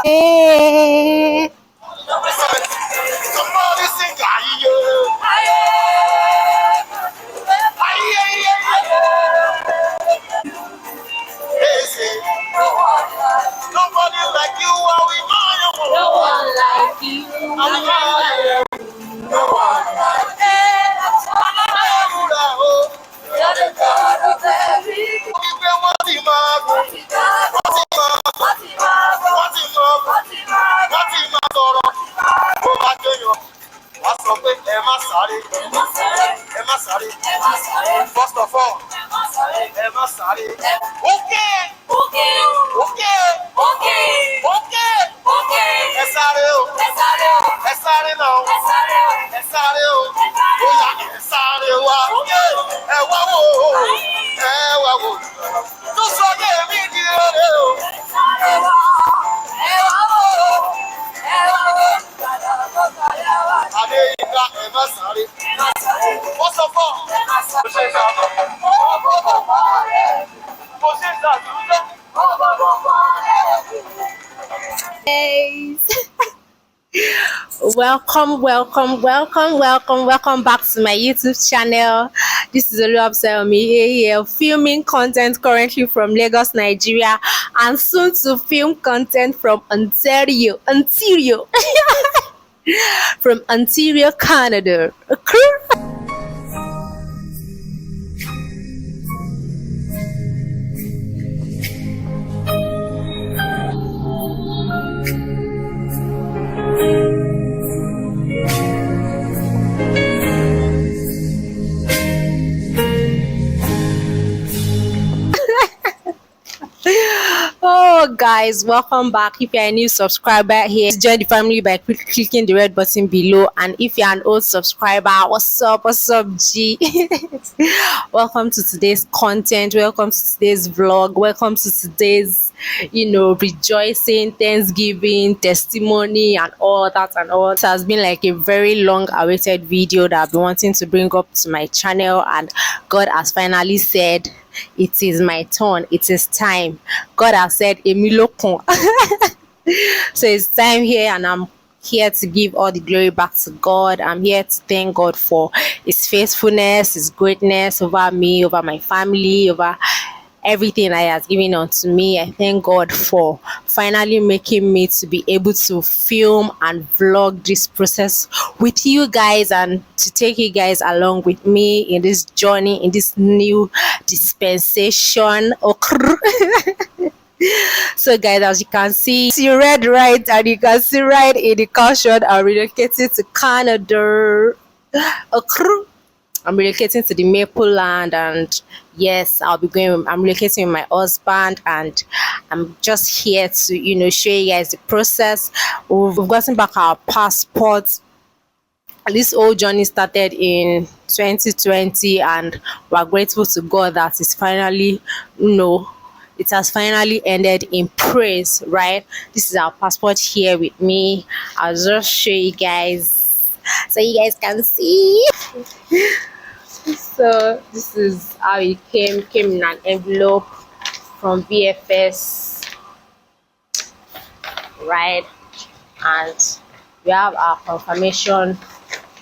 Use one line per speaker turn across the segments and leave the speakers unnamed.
Hey.
Somebody sing aye. They say, nobody like you, are we
No one like you.
no one like
You're the God of every.
First of all, okay. Ẹ sáré o, ẹ sáré náà, ẹ sáré o, bóyá ẹ sáré wá, ẹ wá wò ó, ẹ wá wò ó. Tó sọ ní èmi di rere o. Adéyínká ẹ má sáré. First of all, mo ṣe ìṣàtúnṣe.
Guys. Welcome back to my YouTube channel. This is Oluwabusayomi here, filming content currently from Lagos, Nigeria, and soon to film content from Ontario from Ontario, Canada. Oh guys, welcome back. If you're a new subscriber here, join the family by clicking the red button below, and if you're an old subscriber, what's up G? Welcome to today's content, welcome to today's vlog, welcome to today's rejoicing, Thanksgiving, testimony, and all that and all. It has been like a very long awaited video that I've been wanting to bring up to my channel, and God has finally said it is my turn, it is time. God has said Emilokun. So it's time here, and I'm here to give all the glory back to God. I'm here to thank God for his faithfulness, his greatness over me, over my family, over everything that he has given unto me. I thank God for finally making me to be able to film and vlog this process with you guys, and to take you guys along with me in this journey, in this new dispensation. So guys, as you can see red right, and you can see right in the caption, I'm relocating to Canada. I'm relocating to the Maple Land, and yes, I'm relocating with my husband, and I'm just here to show you guys the process. We've gotten back our passports. This whole journey started in 2020, and we're grateful to God that it's finally it has finally ended in praise, right? This is our passport here with me. I'll just show you guys so you guys can see. So this is how it came in an envelope from VFS, right? And we have our confirmation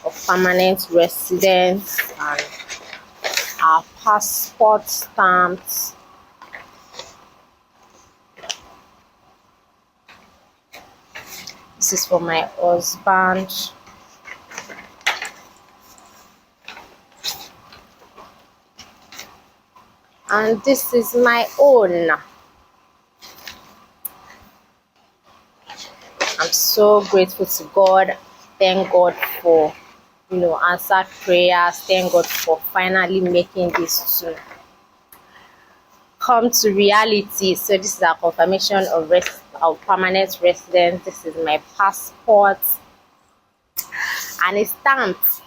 of permanent residence and our passport stamps. This is for my husband. And this is my own. I'm so grateful to God. Thank God for answered prayers. Thank God for finally making this to come to reality. So this is our confirmation of permanent residence. This is my passport, and it's stamped.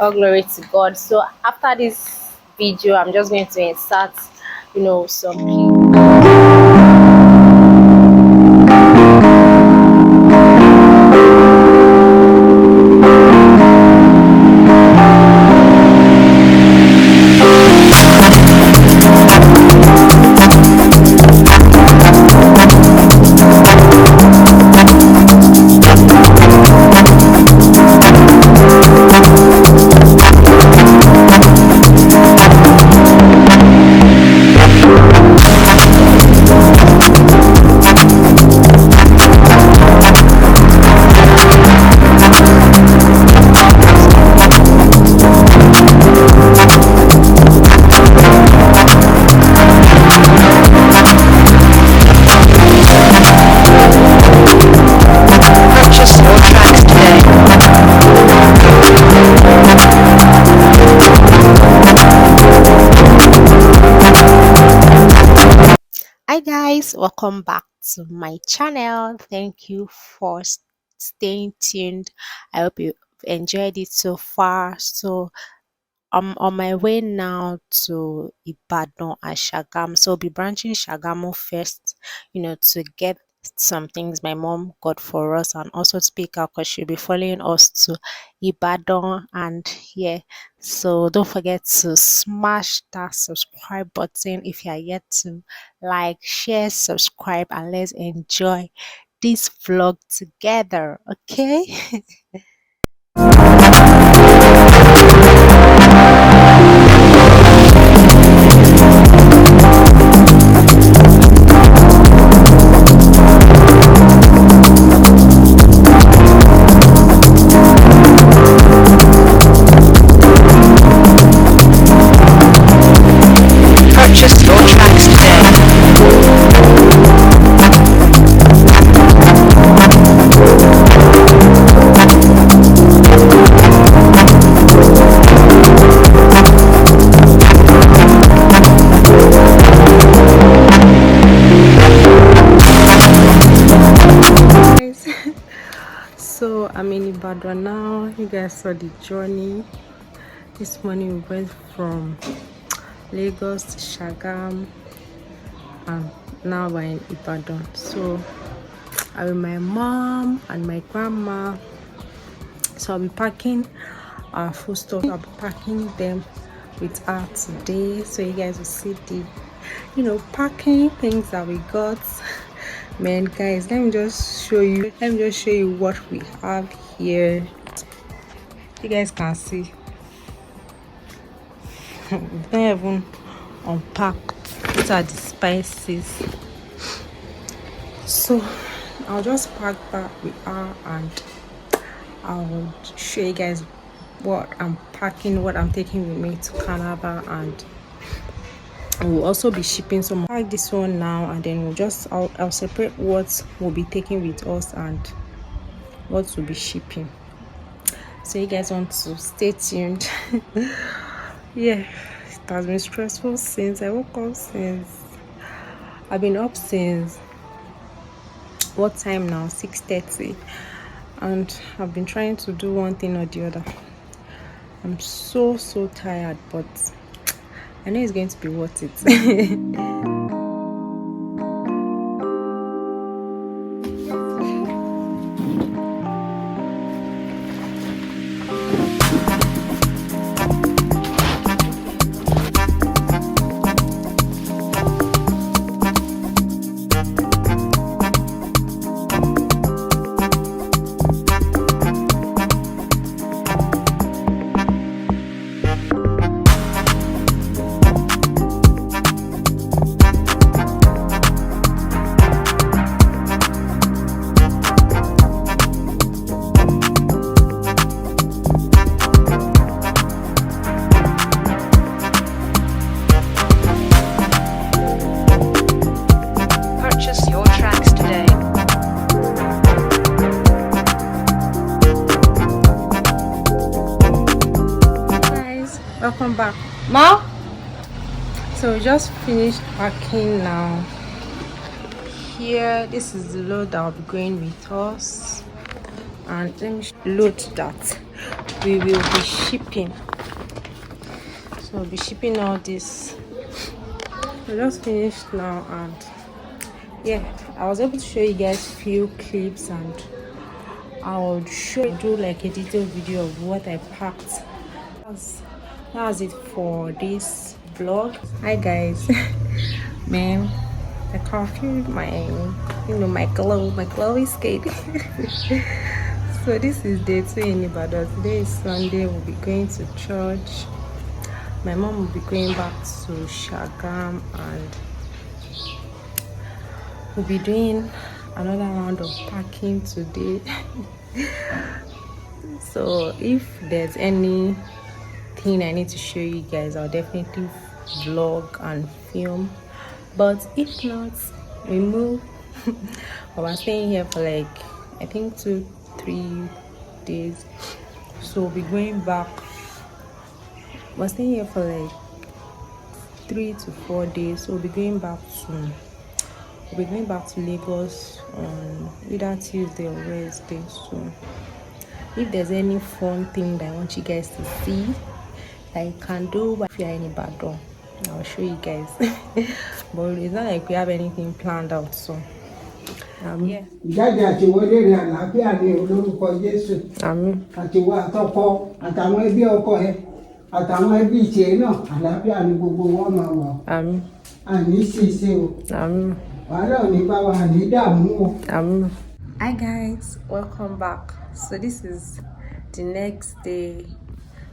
All glory to God. So after this video, I'm just going to insert some clips. Hi guys, welcome back to my channel. Thank you for staying tuned. I hope you enjoyed it so far. So I'm on my way now to Ibadan and Shagam. So I'll be branching Shagamu first, to get some things my mom got for us and also to pick up because she'll be following us to Ibadan. And yeah, so don't forget to smash that subscribe button if you are yet to like, share, subscribe, and let's enjoy this vlog together. Okay.
Purchase your tracks today.
Guys, so I'm in Ibadan now. You guys saw the journey. This morning we went from Lagos to Shagam, and now we're in Ibadan. So I'm with my mom and my grandma. So I'll be packing our food stuff. I'll be packing them with her today. So you guys will see the packing things that we got. Man, guys, let me just show you what we have here. You guys can see. We don't even unpack. These are the spices. So I'll just pack that with her and I'll show you guys what I'm packing, what I'm taking with me to Canada, and we'll also be shipping some. I'll pack this one now and then I'll separate what we'll be taking with us and what we'll be shipping. So you guys want to stay tuned. Yeah, it has been stressful since I woke up. I've been up since what time now? 6:30, and I've been trying to do one thing or the other. I'm so tired, but I know it's going to be worth it.
Purchase your tracks today.
Guys, welcome back. Ma, so we just finished packing now. Here, this is the load that will be going with us, and let me load that we will be shipping. So we'll be shipping all this. We just finished now, and yeah, I was able to show you guys few clips, and I'll do like a detailed video of what I packed. That's it for this vlog. Hi guys. Man, I can feel my glowy skin. So this is day 2 in Ibadan. Today is Sunday. We'll be going to church. My mom will be going back to Shagam, and we'll be doing another round of packing today. So if there's anything I need to show you guys, I'll definitely vlog and film, but if not, we move. We're staying here for like I think 2-3 days, so we'll be going back. We're staying here for like 3 to 4 days, so we'll be going back soon. we'll be going back to Lagos on either Tuesday or Wednesday. So if there's any fun thing that I want you guys to see that you can do if you're in Ibadan, I'll show you guys. But it's not like we have anything planned out, so yeah.
Jáde àti wọlé rẹ̀ àlàáfíà ní olórúkọ Jésù.
Àmín.
Àti wọ àtọkọ àtàwọn ẹbí ọkọ ẹ àtàwọn ẹbí tiẹ̀ náà àlàáfíà ní gbogbo wọn máa wà.
Àmín.
Àní ṣìṣe o.
Àmín.
Wàhálà ò ní bá wa àní dààmú o.
Àmín. Hi guys, welcome back. So this is the next day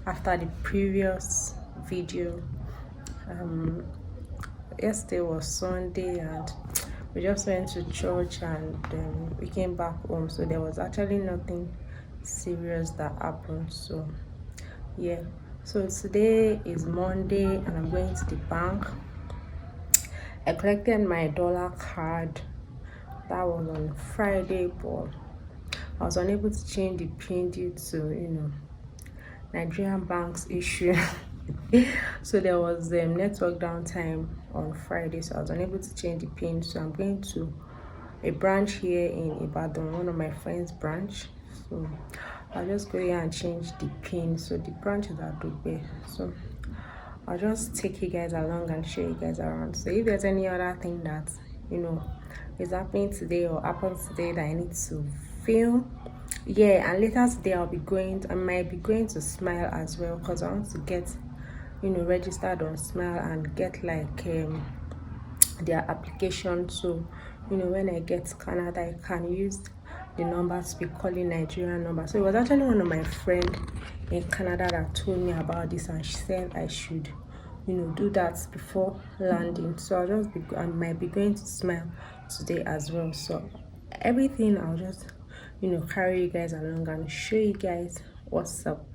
after the previous video. Yesterday was Sunday and we just went to church and we came back home, so there was actually nothing serious that happened. So yeah, so today is Monday and I'm going to the bank. I collected my dollar card. That was on Friday, but I was unable to change the pin due to Nigerian banks issue. So there was network downtime on Friday, so I was unable to change the pin. So I'm going to a branch here in Ibadan, one of my friends' branch. So I'll just go here and change the pin. So the branch is at Dubai. So I'll just take you guys along and show you guys around. So if there's any other thing that is happening today or happens today that I need to film, yeah, and later today I might be going to Smile as well, because I want to get registered on Smile and get like their application. So when I get to Canada, I can use the number to be calling Nigerian number. So it was actually one of my friends in Canada that told me about this, and she said I should do that before landing. So I might be going to Smile today as well. So everything I'll just carry you guys along and show you guys what's up.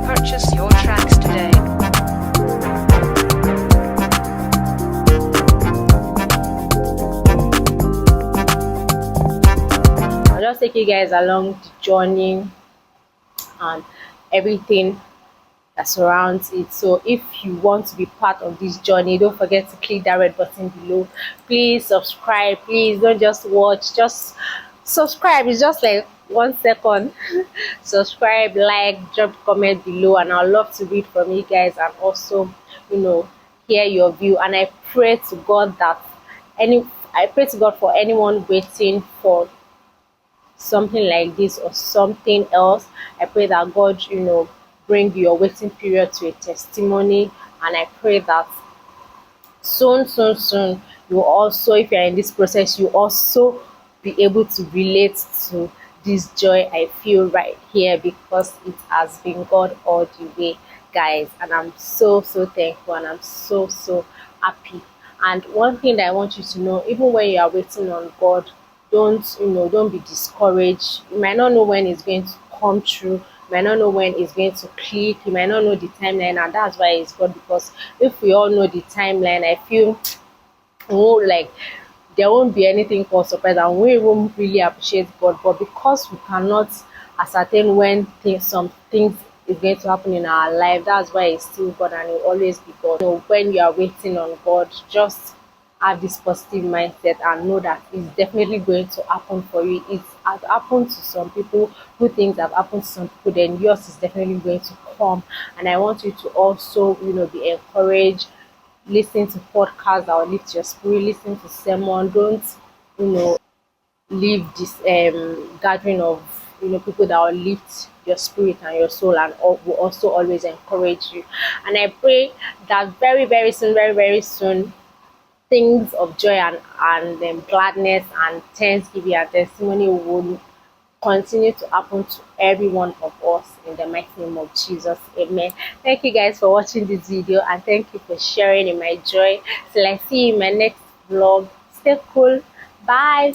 Purchase your tracks today.
I'll just take you guys along the journey and everything that surrounds it. So if you want to be part of this journey, don't forget to click that red button below. Please subscribe. Please don't just watch, just subscribe. It's just like 1 second. Subscribe, like, drop comment below, and I'd love to read from you guys and also hear your view. And I pray to God for anyone waiting for something like this or something else. I pray that God bring your waiting period to a testimony, and I pray that soon you also, if you're in this process, you also be able to relate to this joy I feel right here, because it has been God all the way, guys. And I'm so thankful, and I'm so happy. And one thing that I want you to know, even when you are waiting on God, don't be discouraged. You might not know when it's going to come true. You might not know when it's going to click. You might not know the timeline, and that's why it's God. Because if we all know the timeline, I feel like there won't be anything called surprise, and we won't really appreciate God. But because we cannot ascertain when some things is going to happen in our life, that's why it's still God, and it will always be God. So when you are waiting on God, just have this positive mindset and know that it's definitely going to happen for you. It has happened to some people, good things have happened to some people, then yours is definitely going to come. And I want you to also be encouraged. Listen to podcasts that will lift your spirit. Listen to sermon. Don't leave this gathering of people that will lift your spirit and your soul, and will also always encourage you. And I pray that very, very soon, things of joy and gladness and thanksgiving and testimony will continue to happen to every one of us in the mighty name of Jesus. Amen. Thank you guys for watching this video, and thank you for sharing in my joy. Till I see you in my next vlog. Stay cool. Bye.